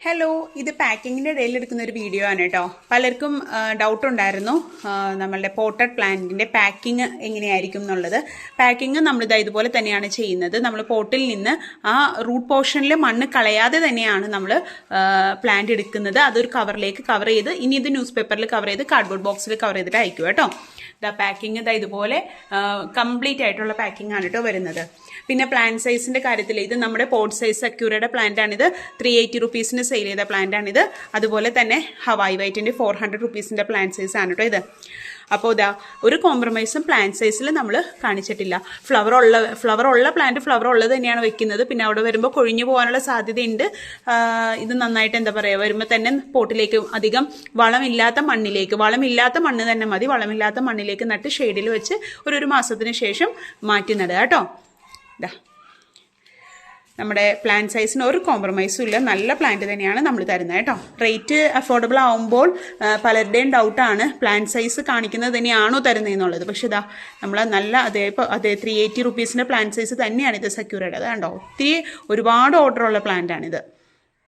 Hello, ഇത് പാക്കിങ്ങിൻ്റെ ഇടയിൽ എടുക്കുന്ന ഒരു വീഡിയോ ആണ് കേട്ടോ. പലർക്കും ഡൗട്ട് ഉണ്ടായിരുന്നു നമ്മളുടെ പോട്ടഡ് പ്ലാന്റിൻ്റെ പാക്കിങ് എങ്ങനെയായിരിക്കും എന്നുള്ളത്. പാക്കിങ് നമ്മളിത് ഇതുപോലെ തന്നെയാണ് ചെയ്യുന്നത്. നമ്മൾ പോട്ടിൽ നിന്ന് ആ റൂട്ട് പോർഷനിൽ മണ്ണ് കളയാതെ തന്നെയാണ് നമ്മൾ പ്ലാന്റ് എടുക്കുന്നത്. അതൊരു കവറിലേക്ക് കവർ ചെയ്ത്, ഇനി ഇത് ന്യൂസ് പേപ്പറിൽ കവർ ചെയ്ത് കാർഡ്ബോർഡ് ബോക്സിൽ കവർ ചെയ്തിട്ട് അയക്കും കേട്ടോ. പാക്കിങ് ഇതുപോലെ കംപ്ലീറ്റ് ആയിട്ടുള്ള പാക്കിംഗ് ആണ് കേട്ടോ വരുന്നത്. പിന്നെ പ്ലാന്റ് സൈസിൻ്റെ കാര്യത്തിൽ ഇത് നമ്മുടെ പോട്ട് സൈസ് അക്യൂറയുടെ പ്ലാന്റ് ആണിത്. 380 റുപ്പീസിന് സെയിൽ ചെയ്ത പ്ലാന്റ് ആണിത്. അതുപോലെ തന്നെ ഹവായി വൈറ്റിൻ്റെ 400 റുപ്പീസിൻ്റെ പ്ലാന്റ് സൈസ് ആണ് കേട്ടോ ഇത്. അപ്പോൾ ഒരു കോംപ്രമൈസും പ്ലാന്റ് സൈസിൽ നമ്മൾ കാണിച്ചിട്ടില്ല. ഫ്ലവർ ഉള്ള പ്ലാന്റ് ഫ്ലവർ ഉള്ളത് തന്നെയാണ് വെക്കുന്നത്. പിന്നെ അവിടെ വരുമ്പോൾ കൊഴിഞ്ഞു പോകാനുള്ള സാധ്യതയുണ്ട്. ഇത് നന്നായിട്ട് എന്താ പറയുക, വരുമ്പോൾ തന്നെ പോട്ടിലേക്ക് അധികം വളമില്ലാത്ത മണ്ണ് തന്നെ മതി. വളമില്ലാത്ത മണ്ണിലേക്ക് നട്ട് ഷെയ്ഡിൽ വെച്ച് ഒരു മാസത്തിന് ശേഷം മാറ്റി നടുക കേട്ടോ. നമ്മുടെ പ്ലാന്റ് സൈസിന് ഒരു കോംപ്രമൈസും ഇല്ല. നല്ല പ്ലാന്റ് തന്നെയാണ് നമ്മൾ തരുന്നത് കേട്ടോ. റേറ്റ് അഫോർഡബിൾ ആവുമ്പോൾ പലരുടെയും ഡൗട്ടാണ് പ്ലാന്റ് സൈസ് കാണിക്കുന്നത് തന്നെയാണോ തരുന്നതെന്നുള്ളത്. പക്ഷെ നമ്മൾ നല്ല അതേ 380 റുപ്പീസിൻ്റെ പ്ലാന്റ് സൈസ് തന്നെയാണ് ഇത് സെക്യൂർഡ്. അത് കണ്ടോ, ഒരുപാട് ഓർഡറുള്ള പ്ലാന്റ് ആണിത്.